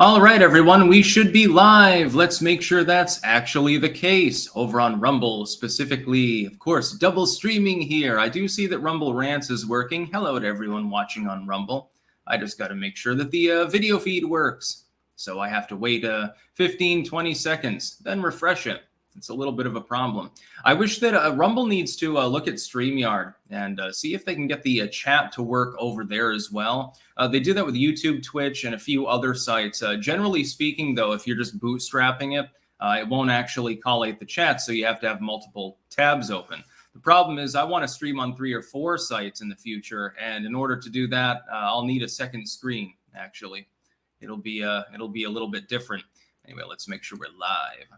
All right, everyone, we should be live. Let's make sure that's actually the case over on Rumble, specifically, of course, double streaming here. I do see that Rumble Rants is working. Hello to everyone watching on Rumble. I just got to make sure that the video feed works. So I have to wait 15, 20 seconds, then refresh it. It's a little bit of a problem. I wish that Rumble needs to look at StreamYard and see if they can get the chat to work over there as well. They do that with YouTube, Twitch, and a few other sites. Generally speaking, though, if you're just bootstrapping it, it won't actually collate the chat, so you have to have multiple tabs open. The problem is I want to stream on 3 or 4 sites in the future, and in order to do that, I'll need a second screen, actually. It'll be a little bit different. Anyway, let's make sure we're live.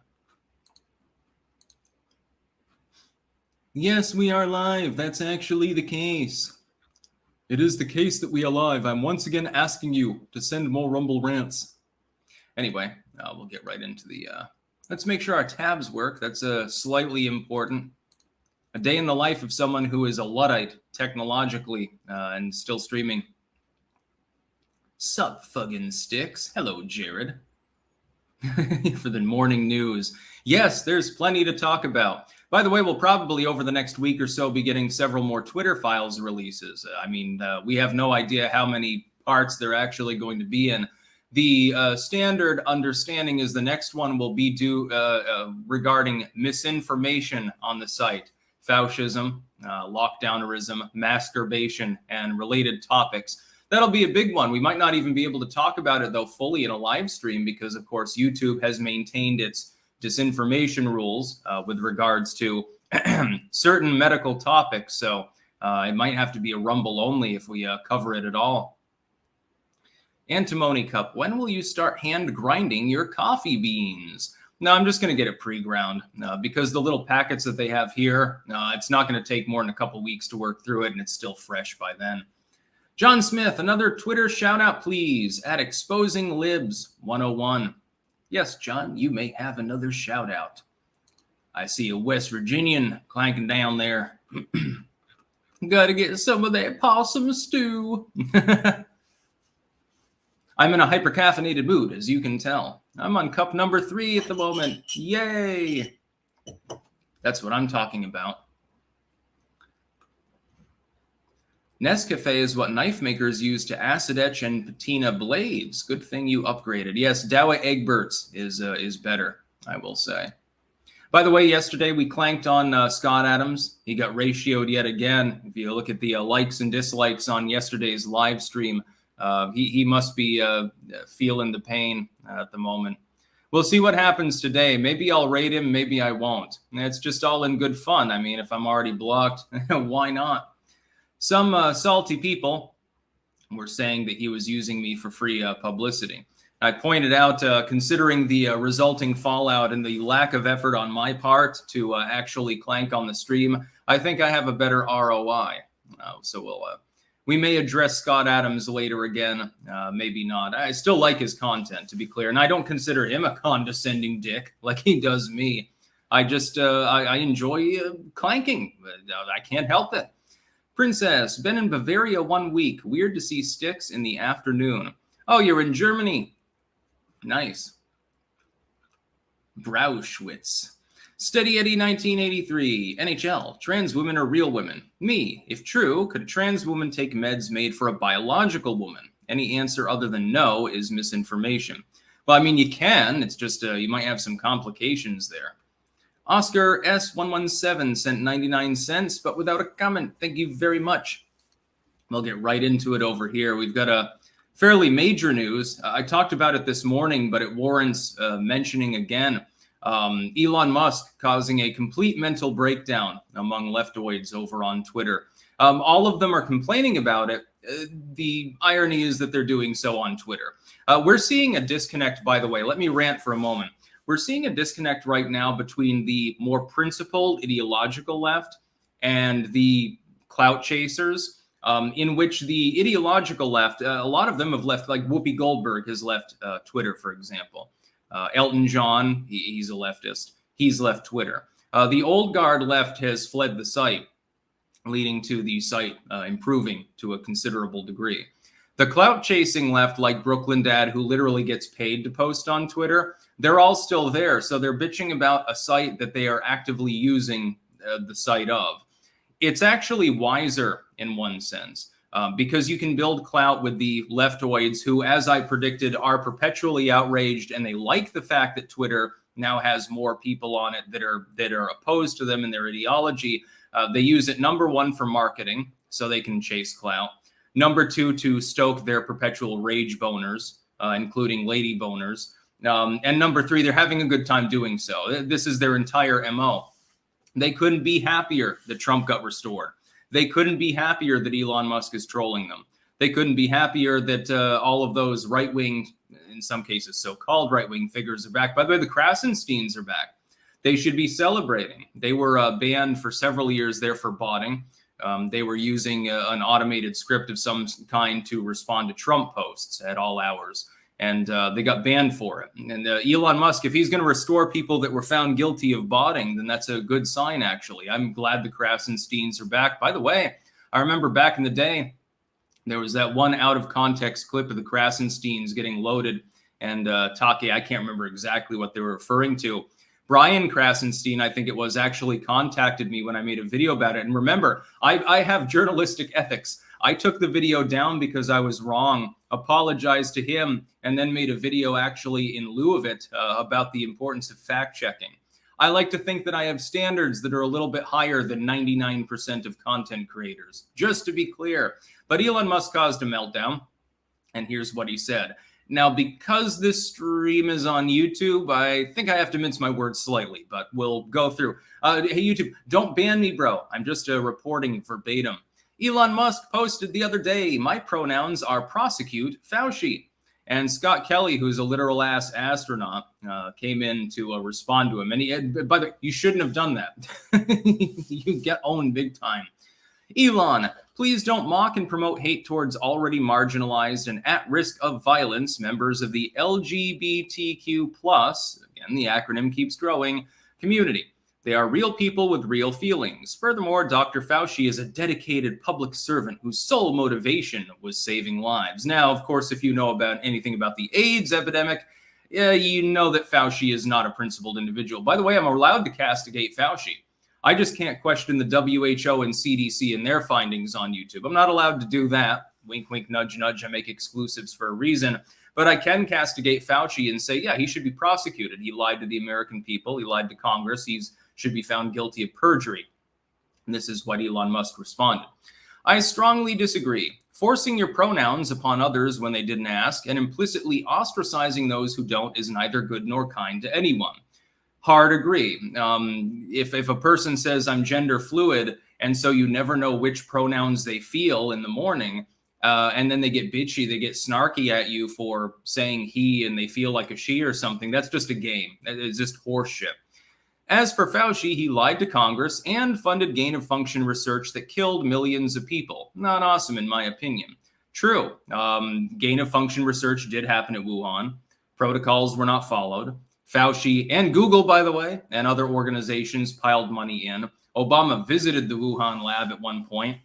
Yes, we are live. That's actually the case. It is the case that we are live. I'm once again asking you to send more Rumble Rants. Anyway, we'll get right into the... let's make sure our tabs work. That's slightly important. A day in the life of someone who is a Luddite, technologically, and still streaming. Sup, fuggin' sticks. Hello, Jared. For the morning news. Yes, there's plenty to talk about. By the way, we'll probably over the next week or so be getting several more Twitter files releases. We have no idea how many parts they're actually going to be in. The standard understanding is the next one will be due regarding misinformation on the site, fascism, lockdownerism, masturbation, and related topics. That'll be a big one. We might not even be able to talk about it, though, fully in a live stream because, of course, YouTube has maintained its disinformation rules with regards to certain medical topics. So it might have to be a Rumble only if we cover it at all. Antimony Cup, when will you start hand grinding your coffee beans? No, I'm just going to get it pre-ground because the little packets that they have here, it's not going to take more than a couple weeks to work through it, and it's still fresh by then. John Smith, another Twitter shout out, please, at Exposing Libs 101. Yes, John, you may have another shout out. I see a West Virginian clanking down there. Gotta get some of that possum stew. I'm in a hypercaffeinated mood, as you can tell. I'm on cup number 3 at the moment. Yay! That's what I'm talking about. Nescafe is what knife makers use to acid etch and patina blades. Good thing you upgraded. Yes, Dowie Egberts is better, I will say. By the way, yesterday we clanked on Scott Adams. He got ratioed yet again. If you look at the likes and dislikes on yesterday's live stream, he must be feeling the pain at the moment. We'll see what happens today. Maybe I'll rate him, maybe I won't. It's just all in good fun. I mean, if I'm already blocked, why not? Some salty people were saying that he was using me for free publicity. I pointed out, considering the resulting fallout and the lack of effort on my part to actually clank on the stream, I think I have a better ROI. We may address Scott Adams later again, maybe not. I still like his content, to be clear, and I don't consider him a condescending dick like he does me. I just I enjoy clanking. I can't help it. Princess, been in Bavaria 1 week. Weird to see sticks in the afternoon. Oh, you're in Germany. Nice. Brauschwitz. Steady Eddie 1983. NHL. Trans women are real women. Me. If true, could a trans woman take meds made for a biological woman? Any answer other than no is misinformation. Well, I mean, you can. It's just you might have some complications there. Oscar S117 sent 99 cents, but without a comment. Thank you very much. We'll get right into it over here. We've got a fairly major news. I talked about it this morning, but it warrants mentioning again. Elon Musk causing a complete mental breakdown among leftoids over on Twitter. All of them are complaining about it. The irony is that they're doing so on Twitter. We're seeing a disconnect, by the way. Let me rant for a moment. We're seeing a disconnect right now between the more principled ideological left and the clout chasers, in which the ideological left, a lot of them have left, like Whoopi Goldberg has left Twitter, for example. Elton John, he's a leftist. He's left Twitter. The old guard left has fled the site, leading to the site improving to a considerable degree. The clout chasing left, like Brooklyn Dad, who literally gets paid to post on Twitter, they're all still there. So they're bitching about a site that they are actively using the site of. It's actually wiser in one sense, because you can build clout with the leftoids who, as I predicted, are perpetually outraged, and they like the fact that Twitter now has more people on it that are opposed to them and their ideology. They use it, number one, for marketing, so they can chase clout. Number two, to stoke their perpetual rage boners, including lady boners. And number three, they're having a good time doing so. This is their entire MO. They couldn't be happier that Trump got restored. They couldn't be happier that Elon Musk is trolling them. They couldn't be happier that all of those right-wing, in some cases so-called right-wing figures are back. By the way, the Krasensteins are back. They should be celebrating. They were banned for several years there for botting. They were using an automated script of some kind to respond to Trump posts at all hours. And they got banned for it. And Elon Musk, if he's going to restore people that were found guilty of botting, then that's a good sign, actually. I'm glad the Krasensteins are back. By the way, I remember back in the day, there was that one out-of-context clip of the Krasensteins getting loaded. And Taki, I can't remember exactly what they were referring to. Brian Krasenstein, I think it was, actually contacted me when I made a video about it. And remember, I have journalistic ethics. I took the video down because I was wrong, apologized to him, and then made a video actually in lieu of it about the importance of fact-checking. I like to think that I have standards that are a little bit higher than 99% of content creators, just to be clear. But Elon Musk caused a meltdown, and here's what he said. Now, because this stream is on YouTube, I think I have to mince my words slightly, but we'll go through. Hey, YouTube, don't ban me, bro. I'm just reporting verbatim. Elon Musk posted the other day, my pronouns are prosecute Fauci. And Scott Kelly, who's a literal ass astronaut, came in to respond to him. And by the way, you shouldn't have done that. You get owned big time. Elon, please don't mock and promote hate towards already marginalized and at risk of violence members of the LGBTQ+, again, the acronym keeps growing, community. They are real people with real feelings. Furthermore, Dr. Fauci is a dedicated public servant whose sole motivation was saving lives. Now, of course, if you know about anything about the AIDS epidemic, you know that Fauci is not a principled individual. By the way, I'm allowed to castigate Fauci. I just can't question the WHO and CDC and their findings on YouTube. I'm not allowed to do that. Wink, wink, nudge, nudge. I make exclusives for a reason. But I can castigate Fauci and say, yeah, he should be prosecuted. He lied to the American people. He lied to Congress. He should be found guilty of perjury. And this is what Elon Musk responded. I strongly disagree. Forcing your pronouns upon others when they didn't ask and implicitly ostracizing those who don't is neither good nor kind to anyone. Hard agree. If a person says I'm gender fluid and so you never know which pronouns they feel in the morning, and then they get bitchy, they get snarky at you for saying he and they feel like a she or something, that's just a game. It's just horseshit. As for Fauci, he lied to Congress and funded gain-of-function research that killed millions of people. Not awesome, in my opinion. True, gain-of-function research did happen at Wuhan. Protocols were not followed. Fauci and Google, by the way, and other organizations piled money in. Obama visited the Wuhan lab at one point,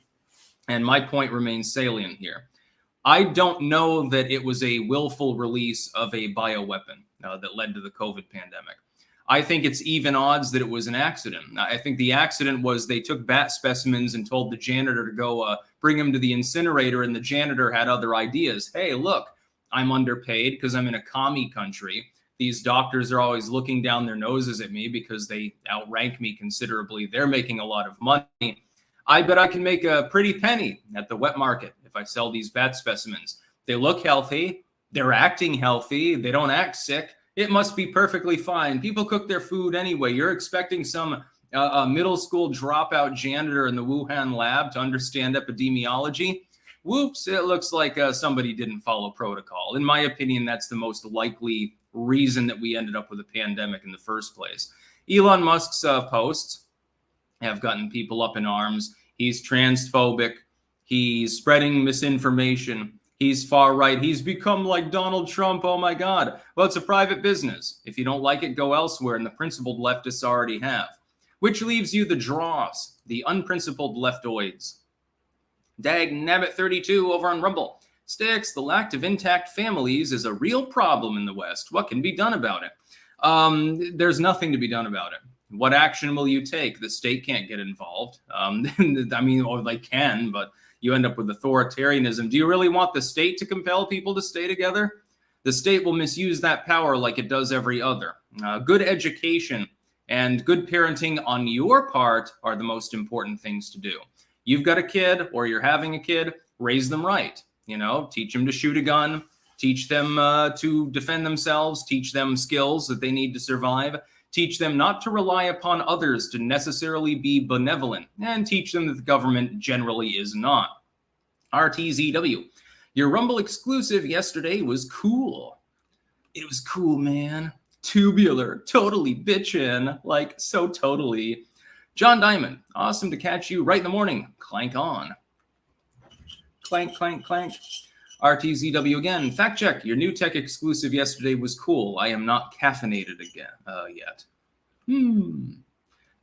and my point remains salient here. I don't know that it was a willful release of a bioweapon that led to the COVID pandemic. I think it's even odds that it was an accident. I think the accident was they took bat specimens and told the janitor to go bring them to the incinerator, and the janitor had other ideas. Hey, look, I'm underpaid because I'm in a commie country. These doctors are always looking down their noses at me because they outrank me considerably. They're making a lot of money. I bet I can make a pretty penny at the wet market if I sell these bat specimens. They look healthy. They're acting healthy. They don't act sick. It must be perfectly fine. People cook their food anyway. You're expecting some middle school dropout janitor in the Wuhan lab to understand epidemiology? Whoops, it looks like somebody didn't follow protocol. In my opinion, that's the most likely reason that we ended up with a pandemic in the first place. Elon Musk's posts have gotten people up in arms. He's transphobic. He's spreading misinformation. He's far right. He's become like Donald Trump. Oh my God. Well, it's a private business. If you don't like it, go elsewhere. And the principled leftists already have. Which leaves you the draws, the unprincipled leftoids. Dag Nabbit 32 over on Rumble. Sticks, the lack of intact families is a real problem in the West. What can be done about it? There's nothing to be done about it. What action will you take? The state can't get involved. I mean, or they can, but you end up with authoritarianism. Do you really want the state to compel people to stay together? The state will misuse that power like it does every other. Good education and good parenting on your part are the most important things to do. You've got a kid or you're having a kid, raise them right. You know, teach them to shoot a gun, teach them to defend themselves, teach them skills that they need to survive, teach them not to rely upon others to necessarily be benevolent, and teach them that the government generally is not. RTZW, your Rumble exclusive yesterday was cool. It was cool, man. Tubular, totally bitchin', like so totally. John Diamond, awesome to catch you right in the morning. Clank on. Clank, clank, clank. RTZW again. Fact check. Your new tech exclusive yesterday was cool. I am not caffeinated again yet.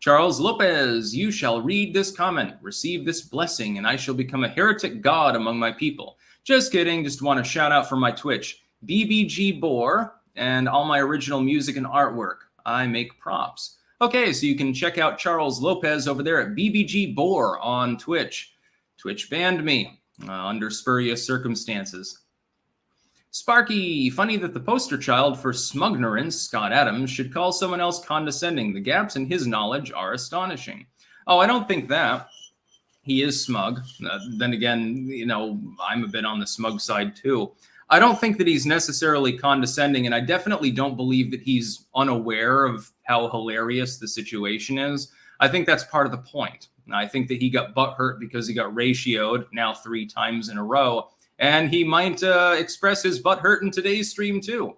Charles Lopez, you shall read this comment, receive this blessing, and I shall become a heretic god among my people. Just kidding. Just want to shout out for my Twitch, BBG Boar, and all my original music and artwork. I make props. Okay, so you can check out Charles Lopez over there at BBG Boar on Twitch. Twitch banned me under spurious circumstances. Sparky, funny that the poster child for smugnerance, Scott Adams, should call someone else condescending. The gaps in his knowledge are astonishing. Oh, I don't think that. He is smug. Then again, you know, I'm a bit on the smug side too. I don't think that he's necessarily condescending, and I definitely don't believe that he's unaware of how hilarious the situation is. I think that's part of the point. I think that he got butthurt because he got ratioed now 3 times in a row, and he might express his butthurt in today's stream too.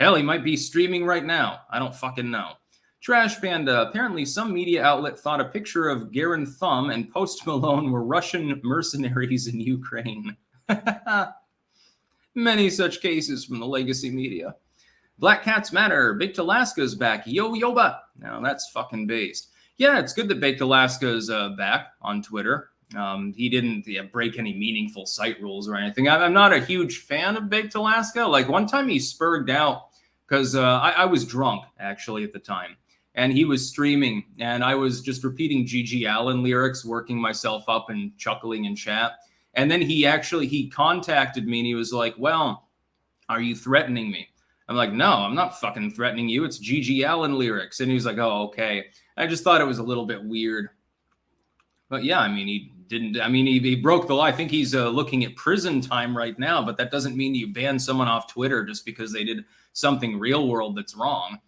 Hell, he might be streaming right now. I don't fucking know. Trash Panda, apparently some media outlet thought a picture of Garen Thumb and Post Malone were Russian mercenaries in Ukraine. Many such cases from the legacy media. Black Cats Matter. Baked Alaska's back. Yo Yoba. Now that's fucking based. Yeah, it's good that Baked Alaska's back on Twitter. He didn't break any meaningful site rules or anything. I'm not a huge fan of Baked Alaska. Like one time he spurred out because I was drunk actually at the time. And he was streaming and I was just repeating G.G. Allen lyrics, working myself up and chuckling in chat. And then he contacted me and he was like, well, are you threatening me? I'm like, no, I'm not fucking threatening you. It's G.G. Allen lyrics. And he was like, oh, okay. I just thought it was a little bit weird. But yeah, I mean, he broke the law. I think he's looking at prison time right now, but that doesn't mean you ban someone off Twitter just because they did something real world that's wrong.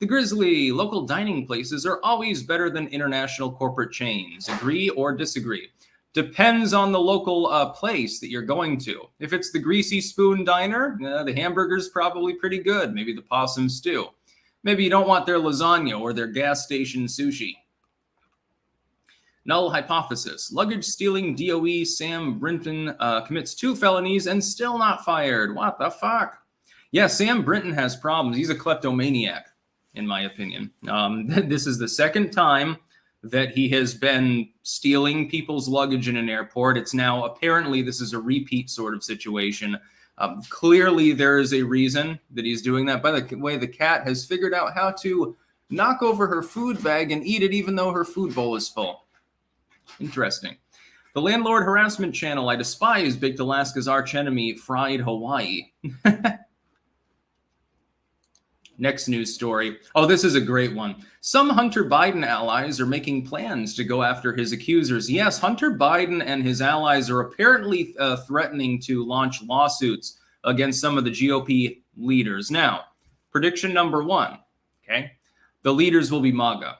The Grizzly, local dining places are always better than international corporate chains. Agree or disagree? Depends on the local place that you're going to. If it's the Greasy Spoon Diner, the hamburger's probably pretty good. Maybe the possum stew. Maybe you don't want their lasagna or their gas station sushi. Null hypothesis. Luggage stealing DOE Sam Brinton commits 2 felonies and still not fired. What the fuck? Yeah, Sam Brinton has problems. He's a kleptomaniac, in my opinion. This is the second time that he has been stealing people's luggage in an airport. It's now apparently this is a repeat sort of situation. Clearly there is a reason that he's doing that. By the way, the cat has figured out how to knock over her food bag and eat it even though her food bowl is full. Interesting. The Landlord Harassment Channel. I despise Baked Alaska's archenemy, Fried Hawaii. Next news story. Oh, this is a great one. Some Hunter Biden allies are making plans to go after his accusers. Yes, Hunter Biden and his allies are apparently threatening to launch lawsuits against some of the GOP leaders. Now, prediction number 1, okay? The leaders will be MAGA.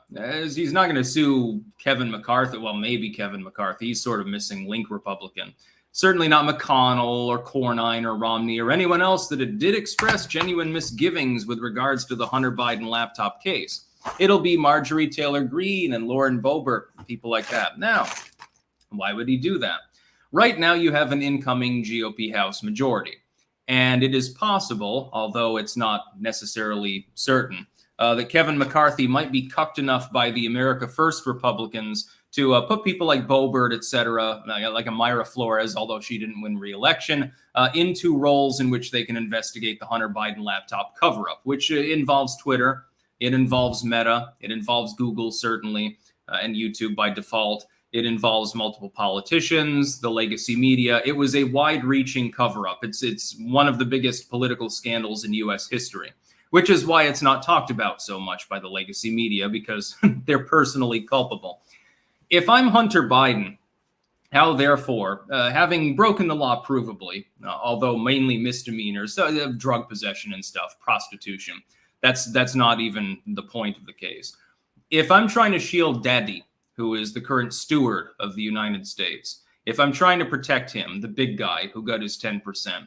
He's not going to sue Kevin McCarthy. Well, maybe Kevin McCarthy. He's sort of missing link Republican. Certainly not McConnell or Cornyn or Romney or anyone else that did express genuine misgivings with regards to the Hunter Biden laptop case. It'll be Marjorie Taylor Greene and Lauren Boebert, people like that. Now, why would he do that? Right now, you have an incoming GOP House majority. And it is possible, although it's not necessarily certain, that Kevin McCarthy might be cucked enough by the America First Republicans to put people like Boebert, etc., like a Myra Flores, although she didn't win re-election, into roles in which they can investigate the Hunter Biden laptop cover-up, which involves Twitter, it involves Meta, it involves Google, certainly, and YouTube by default. It involves multiple politicians, the legacy media. It was a wide-reaching cover-up. It's one of the biggest political scandals in U.S. history, which is why it's not talked about so much by the legacy media, because they're personally culpable. If I'm Hunter Biden, how therefore, having broken the law provably, although mainly misdemeanors, drug possession and stuff, prostitution, that's not even the point of the case. If I'm trying to shield Daddy, who is the current steward of the United States, if I'm trying to protect him, the big guy who got his 10%,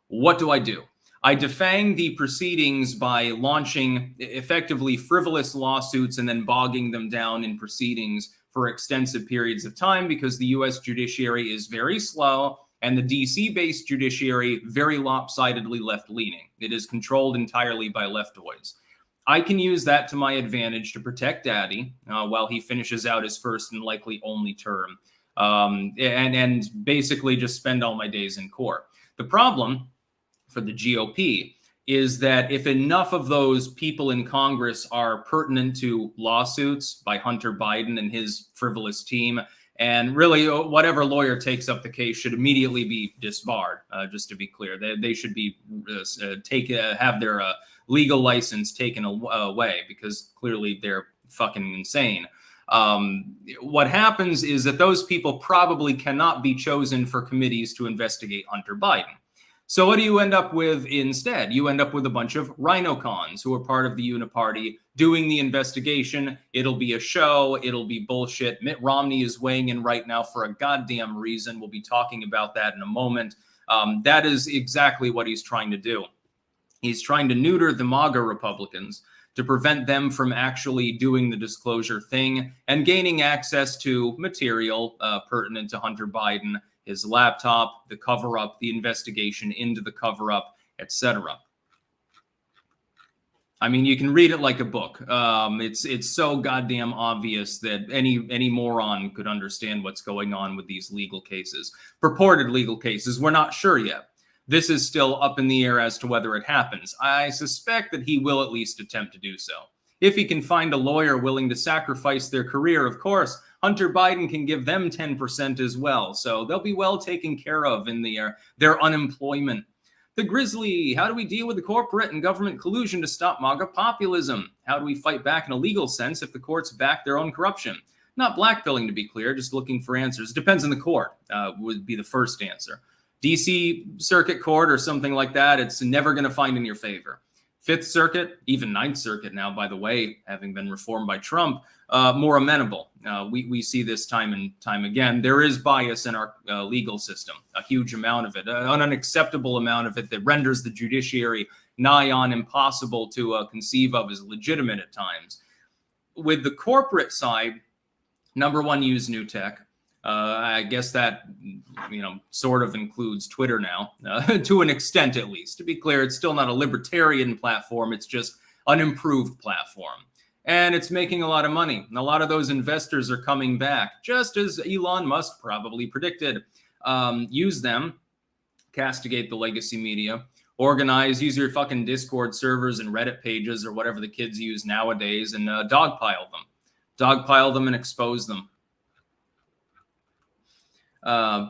what do? I defang the proceedings by launching effectively frivolous lawsuits and then bogging them down in proceedings for extensive periods of time, because the U.S. judiciary is very slow and the D.C.-based judiciary very lopsidedly left-leaning. It is controlled entirely by leftoids. I can use that to my advantage to protect Daddy while he finishes out his first and likely only term, and basically just spend all my days in court. The problem for the GOP is that if enough of those people in Congress are pertinent to lawsuits by Hunter Biden and his frivolous team, and really whatever lawyer takes up the case should immediately be disbarred, just to be clear. They should be have their legal license taken away, because clearly they're fucking insane. What happens is that those people probably cannot be chosen for committees to investigate Hunter Biden. So what do you end up with instead? You end up with a bunch of rhinocons who are part of the uniparty doing the investigation. It'll be a show. It'll be bullshit. Mitt Romney is weighing in right now for a goddamn reason. We'll be talking about that in a moment. That is exactly what he's trying to do. He's trying to neuter the MAGA Republicans to prevent them from actually doing the disclosure thing and gaining access to material pertinent to Hunter Biden, his laptop, the cover-up, the investigation into the cover-up, etc. I mean, you can read it like a book. It's so goddamn obvious that any moron could understand what's going on with these legal cases. Purported legal cases, we're not sure yet. This is still up in the air as to whether it happens. I suspect that he will at least attempt to do so. If he can find a lawyer willing to sacrifice their career, of course, Hunter Biden can give them 10% as well. So they'll be well taken care of in their unemployment. The Grizzly, how do we deal with the corporate and government collusion to stop MAGA populism? How do we fight back in a legal sense if the courts back their own corruption? Not blackpilling, to be clear, just looking for answers. Depends on the court, would be the first answer. DC Circuit Court or something like that, it's never going to find in your favor. Fifth Circuit, even Ninth Circuit now, by the way, having been reformed by Trump, more amenable. We see this time and time again. There is bias in our legal system, a huge amount of it, an unacceptable amount of it that renders the judiciary nigh on impossible to conceive of as legitimate at times. With the corporate side, number one, use new tech. I guess that, sort of includes Twitter now, to an extent at least. To be clear, it's still not a libertarian platform. It's just an improved platform. And it's making a lot of money. And a lot of those investors are coming back, just as Elon Musk probably predicted. Use them, castigate the legacy media, use your fucking Discord servers and Reddit pages or whatever the kids use nowadays, and dogpile them. Dogpile them and expose them.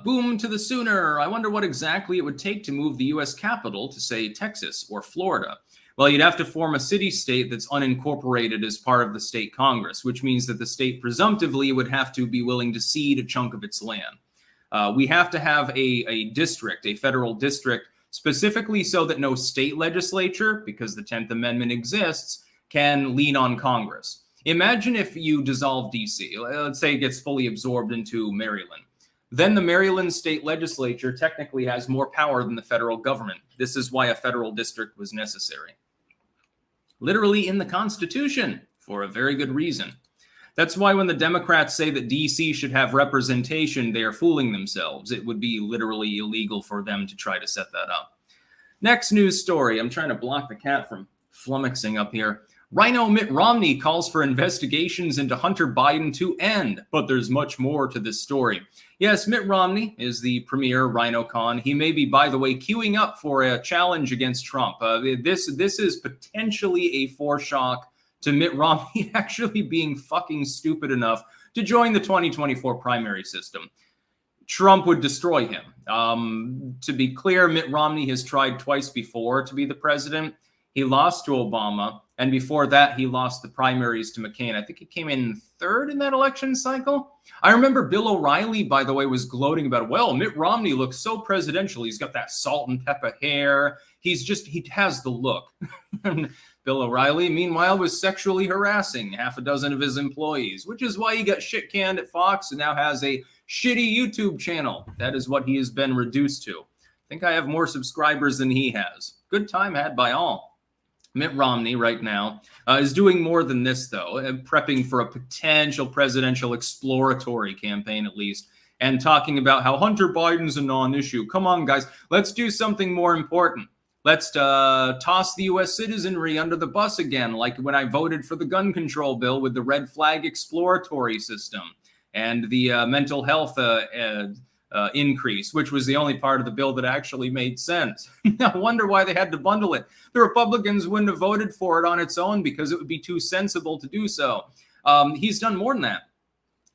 Boom to the Sooner. I wonder what exactly it would take to move the U.S. capital to, say, Texas or Florida. Well, you'd have to form a city-state that's unincorporated as part of the state Congress, which means that the state presumptively would have to be willing to cede a chunk of its land. We have to have a district, a federal district, specifically so that no state legislature, because the 10th Amendment exists, can lean on Congress. Imagine if you dissolve D.C. Let's say it gets fully absorbed into Maryland. Then the Maryland state legislature technically has more power than the federal government. This is why a federal district was necessary. Literally in the Constitution, for a very good reason. That's why when the Democrats say that D.C. should have representation, they are fooling themselves. It would be literally illegal for them to try to set that up. Next news story. I'm trying to block the cat from flummoxing up here. Rhino Mitt Romney calls for investigations into Hunter Biden to end, but there's much more to this story. Yes, Mitt Romney is the premier RhinoCon. He may be, by the way, queuing up for a challenge against Trump. This is potentially a foreshock to Mitt Romney actually being fucking stupid enough to join the 2024 primary system. Trump would destroy him. To be clear, Mitt Romney has tried twice before to be the president. He lost to Obama, and before that, he lost the primaries to McCain. I think he came in third in that election cycle. I remember Bill O'Reilly, by the way, was gloating about, well, Mitt Romney looks so presidential. He's got that salt and pepper hair. He has the look. Bill O'Reilly, meanwhile, was sexually harassing half a dozen of his employees, which is why he got shit canned at Fox and now has a shitty YouTube channel. That is what he has been reduced to. I think I have more subscribers than he has. Good time had by all. Mitt Romney right now is doing more than this, though, prepping for a potential presidential exploratory campaign, at least, and talking about how Hunter Biden's a non-issue. Come on, guys, let's do something more important. Let's toss the U.S. citizenry under the bus again, like when I voted for the gun control bill with the red flag exploratory system and the mental health increase, which was the only part of the bill that actually made sense. I wonder why they had to bundle it. The Republicans wouldn't have voted for it on its own because it would be too sensible to do so. He's done more than that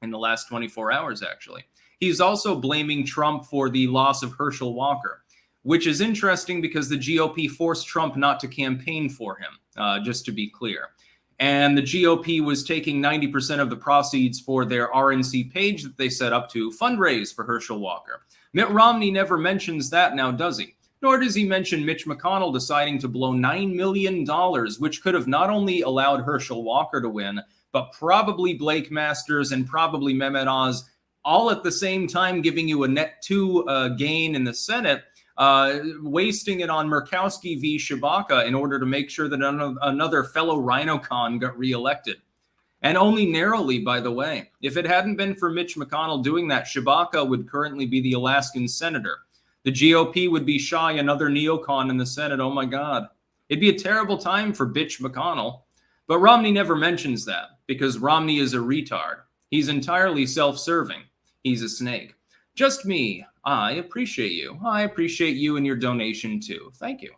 in the last 24 hours, actually. He's also blaming Trump for the loss of Herschel Walker, which is interesting because the GOP forced Trump not to campaign for him, just to be clear. And the GOP was taking 90% of the proceeds for their RNC page that they set up to fundraise for Herschel Walker. Mitt Romney never mentions that now, does he? Nor does he mention Mitch McConnell deciding to blow $9 million, which could have not only allowed Herschel Walker to win, but probably Blake Masters and probably Mehmet Oz, all at the same time giving you a net 2 gain in the Senate, wasting it on Murkowski v. Shabaka in order to make sure that another fellow RhinoCon got reelected. And only narrowly, by the way. If it hadn't been for Mitch McConnell doing that, Shabaka would currently be the Alaskan senator. The GOP would be shy another neocon in the Senate. Oh my God. It'd be a terrible time for bitch McConnell. But Romney never mentions that because Romney is a retard. He's entirely self-serving. He's a snake. Just me. I appreciate you. I appreciate you and your donation too. Thank you.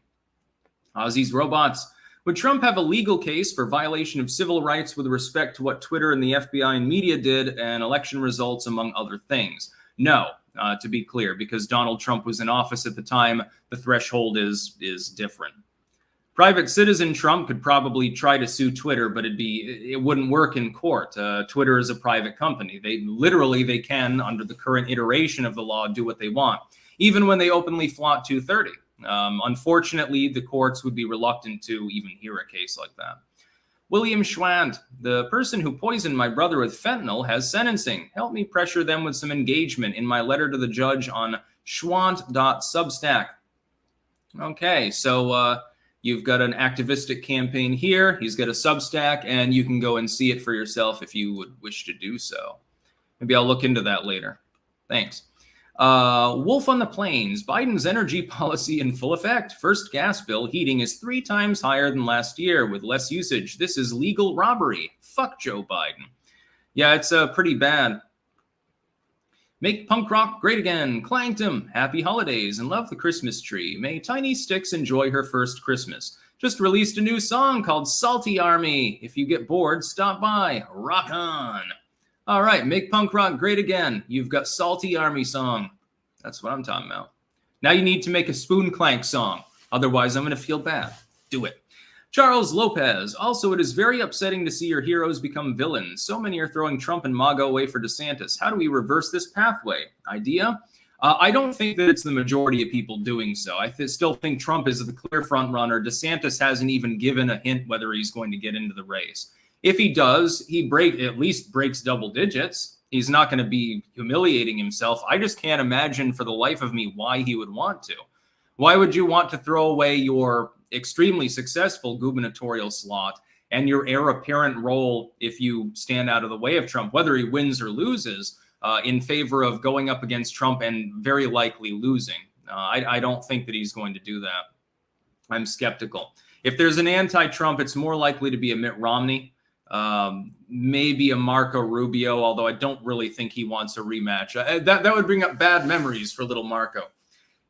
Ozzy's Robots. Would Trump have a legal case for violation of civil rights with respect to what Twitter and the FBI and media did and election results, among other things? No, to be clear, because Donald Trump was in office at the time, the threshold is different. Private citizen Trump could probably try to sue Twitter, but it wouldn't work in court. Twitter is a private company. They can, under the current iteration of the law, do what they want, even when they openly flaunt 230. Unfortunately, the courts would be reluctant to even hear a case like that. William Schwand, the person who poisoned my brother with fentanyl has sentencing. Help me pressure them with some engagement in my letter to the judge on schwant.substack. Okay, so you've got an activistic campaign here. He's got a Substack, and you can go and see it for yourself if you would wish to do so. Maybe I'll look into that later. Thanks. Wolf on the Plains. Biden's energy policy in full effect. First gas bill heating is 3 times higher than last year with less usage. This is legal robbery. Fuck Joe Biden. Yeah, it's pretty bad. Make punk rock great again. Clanked him. Happy holidays and love the Christmas tree. May Tiny Sticks enjoy her first Christmas. Just released a new song called Salty Army. If you get bored, stop by. Rock on. All right, make punk rock great again. You've got Salty Army song. That's what I'm talking about. Now you need to make a Spoon Clank song. Otherwise, I'm going to feel bad. Do it. Charles Lopez. Also, it is very upsetting to see your heroes become villains. So many are throwing Trump and MAGA away for DeSantis. How do we reverse this pathway? Idea? I don't think that it's the majority of people doing so. I still think Trump is the clear front runner. DeSantis hasn't even given a hint whether he's going to get into the race. If he does, he at least breaks double digits. He's not going to be humiliating himself. I just can't imagine for the life of me why he would want to. Why would you want to throw away your extremely successful gubernatorial slot and your heir apparent role if you stand out of the way of Trump, whether he wins or loses, in favor of going up against Trump and very likely losing? I don't think that he's going to do that. I'm skeptical. If there's an anti-Trump, it's more likely to be a Mitt Romney, maybe a Marco Rubio, although I don't really think he wants a rematch. That would bring up bad memories for little Marco.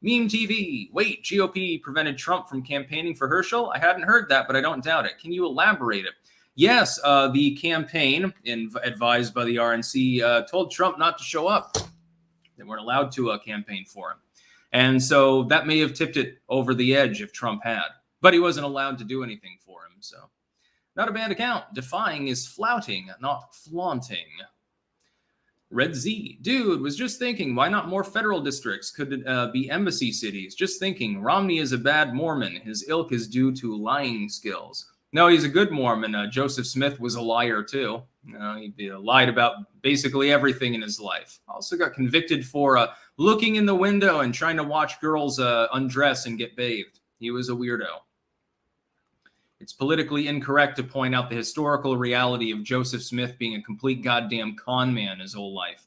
Meme TV. Wait, GOP prevented Trump from campaigning for Herschel? I hadn't heard that, but I don't doubt it. Can you elaborate it? Yes, the campaign, advised by the RNC, told Trump not to show up. They weren't allowed to campaign for him. And so that may have tipped it over the edge if Trump had. But he wasn't allowed to do anything for him. So not a banned account. Defying is flouting, not flaunting. Red Z. Dude, was just thinking, why not more federal districts? Could it be embassy cities? Just thinking, Romney is a bad Mormon. His ilk is due to lying skills. No, he's a good Mormon. Joseph Smith was a liar, too. He lied about basically everything in his life. Also got convicted for looking in the window and trying to watch girls undress and get bathed. He was a weirdo. It's politically incorrect to point out the historical reality of Joseph Smith being a complete goddamn con man his whole life.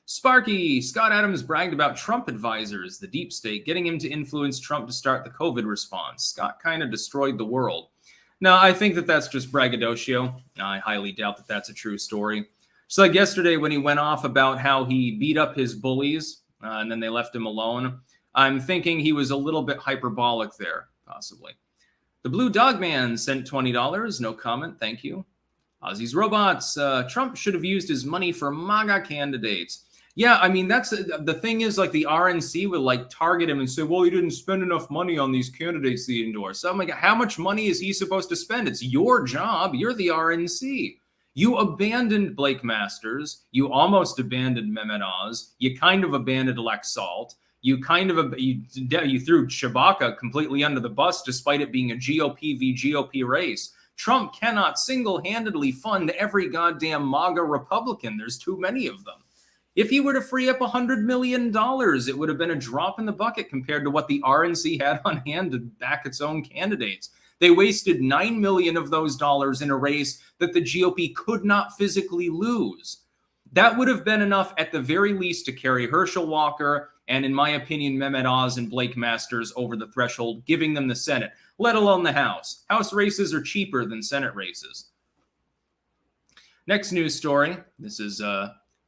Sparky, Scott Adams bragged about Trump advisors, the deep state, getting him to influence Trump to start the COVID response. Scott kind of destroyed the world. Now, I think that that's just braggadocio. I highly doubt that that's a true story. Just like yesterday when he went off about how he beat up his bullies and then they left him alone, I'm thinking he was a little bit hyperbolic there, possibly. The Blue Dog Man sent $20. No comment. Thank you. Ozzy's Robots. Trump should have used his money for MAGA candidates. Yeah, I mean, that's the thing is, like, the RNC would like target him and say, well, he didn't spend enough money on these candidates he endorsed. So I'm like, how much money is he supposed to spend? It's your job. You're the RNC. You abandoned Blake Masters. You almost abandoned Mehmet Oz. You kind of abandoned Lex Salt. You threw Chewbacca completely under the bus, despite it being a GOP v. GOP race. Trump cannot single-handedly fund every goddamn MAGA Republican. There's too many of them. If he were to free up $100 million, it would have been a drop in the bucket compared to what the RNC had on hand to back its own candidates. They wasted $9 million of those dollars in a race that the GOP could not physically lose. That would have been enough at the very least to carry Herschel Walker and, in my opinion, Mehmet Oz and Blake Masters over the threshold, giving them the Senate, let alone the House. House races are cheaper than Senate races. Next news story. This is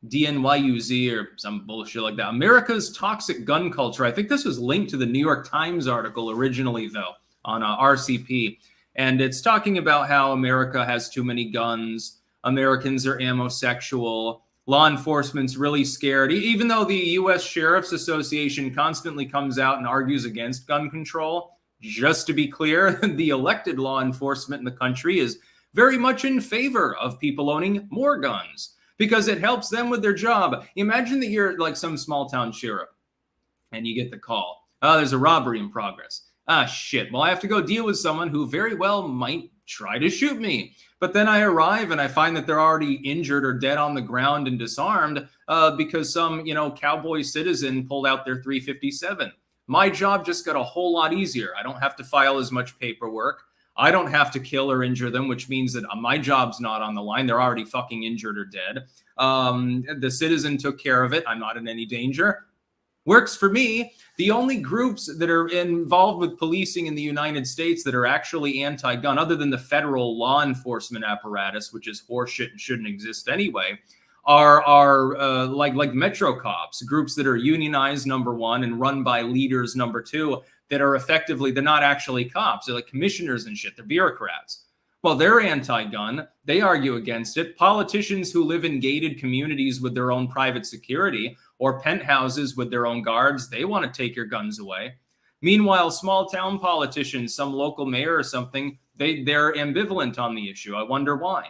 DNYUZ or some bullshit like that. America's toxic gun culture. I think this was linked to the New York Times article originally, though, on RCP. And it's talking about how America has too many guns. Americans are ammosexual. Law enforcement's really scared, even though the U.S. Sheriff's Association constantly comes out and argues against gun control. Just to be clear, the elected law enforcement in the country is very much in favor of people owning more guns because it helps them with their job. Imagine that you're like some small town sheriff and you get the call. Oh, there's a robbery in progress. Ah, shit. Well, I have to go deal with someone who very well might try to shoot me. But then I arrive and I find that they're already injured or dead on the ground and disarmed because some, cowboy citizen pulled out their .357. My job just got a whole lot easier. I don't have to file as much paperwork. I don't have to kill or injure them, which means that my job's not on the line. They're already fucking injured or dead. The citizen took care of it. I'm not in any danger. Works for me. The only groups that are involved with policing in the United States that are actually anti-gun, other than the federal law enforcement apparatus, which is horseshit and shouldn't exist anyway, are like Metro cops, groups that are unionized, number one, and run by leaders, number two, that are effectively, they're not actually cops. They're like commissioners and shit. They're bureaucrats. Well, they're anti-gun. They argue against it. Politicians who live in gated communities with their own private security or penthouses with their own guards, they want to take your guns away. Meanwhile, small town politicians, some local mayor or something, they're ambivalent on the issue. I wonder why.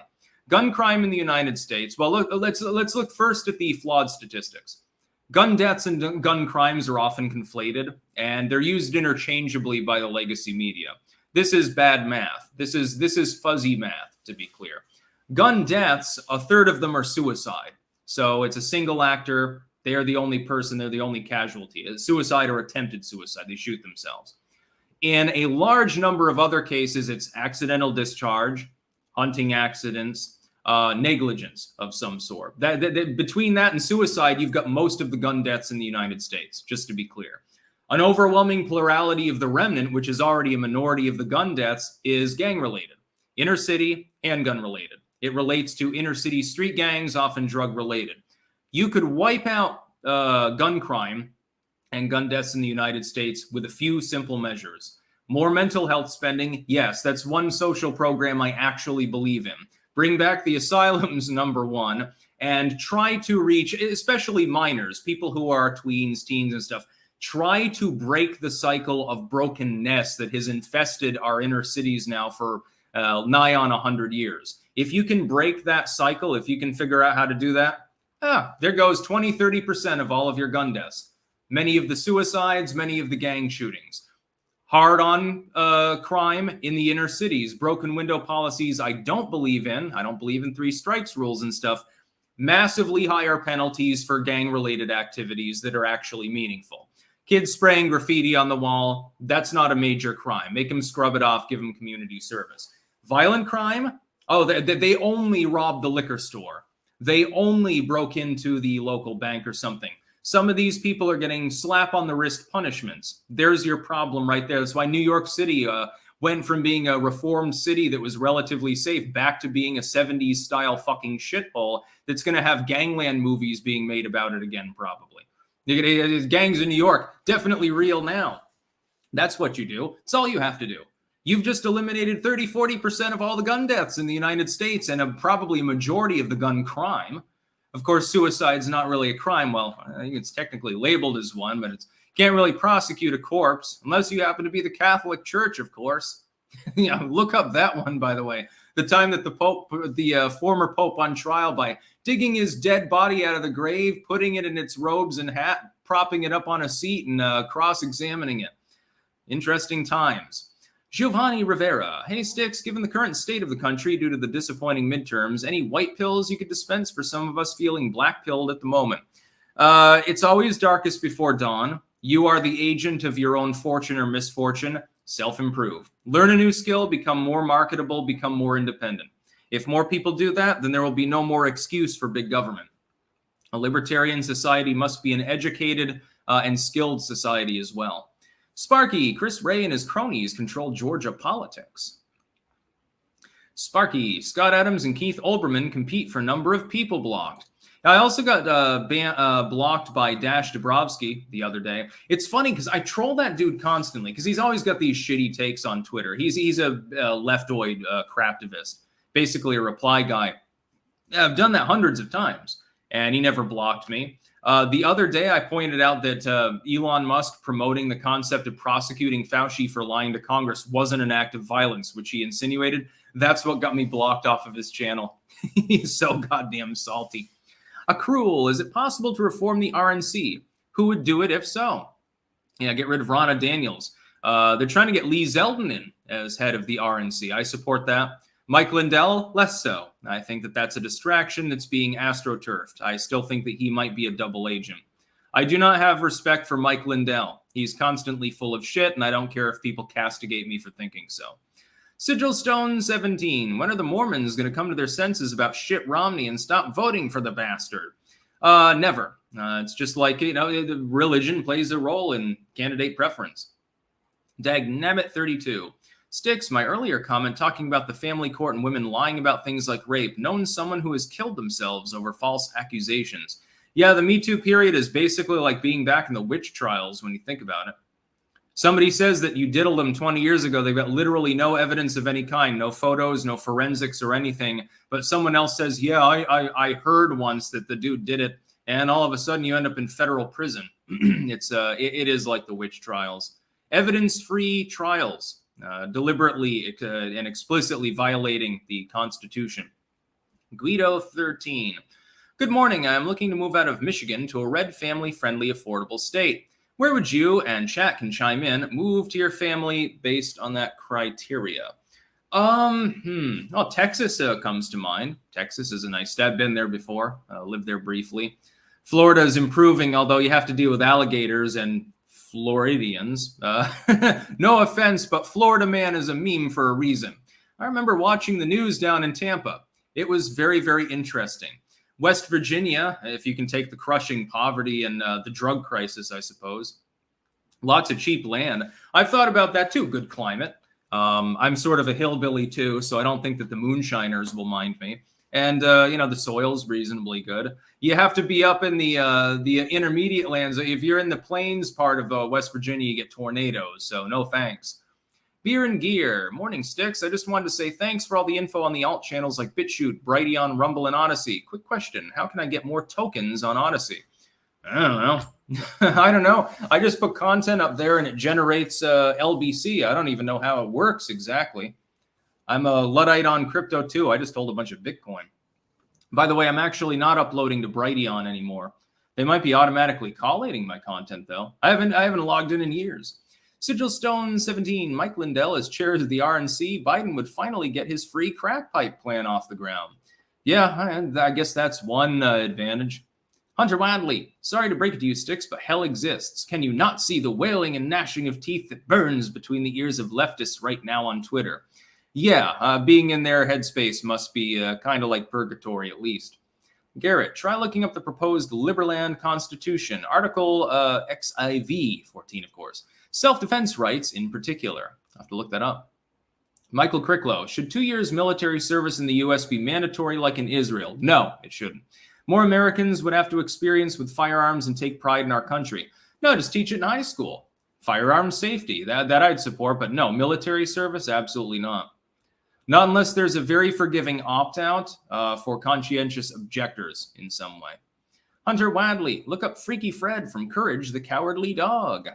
Gun crime in the United States. Well, let's look first at the flawed statistics. Gun deaths and gun crimes are often conflated, and they're used interchangeably by the legacy media. This is bad math. This is fuzzy math, to be clear. Gun deaths, a third of them are suicide. So it's a single actor. They are the only person. They're the only casualty. Suicide or attempted suicide. They shoot themselves. In a large number of other cases, it's accidental discharge, hunting accidents, negligence of some sort. Between that and suicide, you've got most of the gun deaths in the United States, just to be clear. An overwhelming plurality of the remnant, which is already a minority of the gun deaths, is gang-related, inner city and gun-related. It relates to inner city street gangs, often drug-related. You could wipe out gun crime and gun deaths in the United States with a few simple measures. More mental health spending, yes, that's one social program I actually believe in. Bring back the asylums, number one, and try to reach, especially minors, people who are tweens, teens, and stuff. Try to break the cycle of brokenness that has infested our inner cities now for nigh on 100 years. If you can break that cycle, if you can figure out how to do that, there goes 20, 30% of all of your gun deaths. Many of the suicides, many of the gang shootings. Hard on crime in the inner cities. Broken window policies I don't believe in. I don't believe in 3 strikes rules and stuff. Massively higher penalties for gang-related activities that are actually meaningful. Kids spraying graffiti on the wall, that's not a major crime. Make them scrub it off, give them community service. Violent crime? Oh, they only robbed the liquor store. They only broke into the local bank or something. Some of these people are getting slap on the wrist punishments. There's your problem right there. That's why New York City went from being a reformed city that was relatively safe back to being a 70s style fucking shithole that's going to have gangland movies being made about it again, probably. Gangs in New York, definitely real now. That's what you do. It's all you have to do. You've just eliminated 30, 40% of all the gun deaths in the United States and probably a majority of the gun crime. Of course, suicide's not really a crime. Well, I think it's technically labeled as one, but it's can't really prosecute a corpse unless you happen to be the Catholic Church, of course. Look up that one, by the way. The time that the Pope, the former Pope on trial by digging his dead body out of the grave, putting it in its robes and hat, propping it up on a seat and cross-examining it. Interesting times. Giovanni Rivera. Hey, Sticks, given the current state of the country due to the disappointing midterms, any white pills you could dispense for some of us feeling black-pilled at the moment? It's always darkest before dawn. You are the agent of your own fortune or misfortune. Self-improve. Learn a new skill, become more marketable, become more independent. If more people do that, then there will be no more excuse for big government. A libertarian society must be an educated and skilled society as well. Sparky, Chris Wray and his cronies control Georgia politics. Sparky, Scott Adams and Keith Olbermann compete for number of people blocked. I also got blocked by Dash Dabrowski the other day. It's funny because I troll that dude constantly because he's always got these shitty takes on Twitter. He's a leftoid craptivist, basically a reply guy. I've done that hundreds of times, and he never blocked me. The other day, I pointed out that Elon Musk promoting the concept of prosecuting Fauci for lying to Congress wasn't an act of violence, which he insinuated. That's what got me blocked off of his channel. He's so goddamn salty. Accrual, is it possible to reform the RNC? Who would do it if so? Yeah, get rid of Ronna Daniels. They're trying to get Lee Zeldin in as head of the RNC. I support that. Mike Lindell, less so. I think that that's a distraction that's being astroturfed. I still think that he might be a double agent. I do not have respect for Mike Lindell. He's constantly full of shit, and I don't care if people castigate me for thinking so. Sigil Stone 17. When are the Mormons going to come to their senses about shit Romney and stop voting for the bastard? Never. It's just like, the religion plays a role in candidate preference. Dagnabbit 32. Sticks, my earlier comment talking about the family court and women lying about things like rape, known someone who has killed themselves over false accusations. Yeah, the Me Too period is basically like being back in the witch trials when you think about it. Somebody says that you diddled them 20 years ago. They've got literally no evidence of any kind, no photos, no forensics or anything. But someone else says, yeah, I heard once that the dude did it. And all of a sudden you end up in federal prison. It is like the witch trials. Evidence-free trials, deliberately and explicitly violating the Constitution. Guido 13. Good morning. I'm looking to move out of Michigan to a red family-friendly, affordable state. Where would you, and chat can chime in, move to your family based on that criteria? Texas comes to mind. Texas is a nice state. I've been there before, lived there briefly. Florida is improving, although you have to deal with alligators and Floridians. No offense, but Florida man is a meme for a reason. I remember watching the news down in Tampa. It was very, very interesting. West Virginia, if you can take the crushing poverty and the drug crisis, I suppose. Lots of cheap land. I've thought about that too. Good climate. I'm sort of a hillbilly too, so I don't think that the moonshiners will mind me. And the soil's reasonably good. You have to be up in the intermediate lands. If you're in the plains part of West Virginia, you get tornadoes. So no thanks. Beer and Gear, morning Sticks. I just wanted to say thanks for all the info on the alt channels like BitChute, Brighteon, Rumble, and Odyssey. Quick question: how can I get more tokens on Odyssey? I don't know. I don't know. I just put content up there and it generates LBC. I don't even know how it works exactly. I'm a Luddite on crypto too. I just hold a bunch of Bitcoin. By the way, I'm actually not uploading to Brighteon anymore. They might be automatically collating my content though. I haven't logged in years. Sigil Stone 17, Mike Lindell as chair of the RNC. Biden would finally get his free crack pipe plan off the ground. Yeah, I guess that's one advantage. Hunter Wadley, sorry to break it to you, Sticks, but hell exists. Can you not see the wailing and gnashing of teeth that burns between the ears of leftists right now on Twitter? Yeah, being in their headspace must be kind of like purgatory at least. Garrett, try looking up the proposed Liberland Constitution, Article XIV 14, of course. Self-defense rights in particular. I'll have to look that up. Michael Cricklow, should 2 years military service in the U.S. be mandatory like in Israel? No, it shouldn't. More Americans would have to experience with firearms and take pride in our country. No, just teach it in high school. Firearms safety, that I'd support, but no, military service, absolutely not. Not unless there's a very forgiving opt-out for conscientious objectors in some way. Hunter Wadley, look up Freaky Fred from Courage the Cowardly Dog.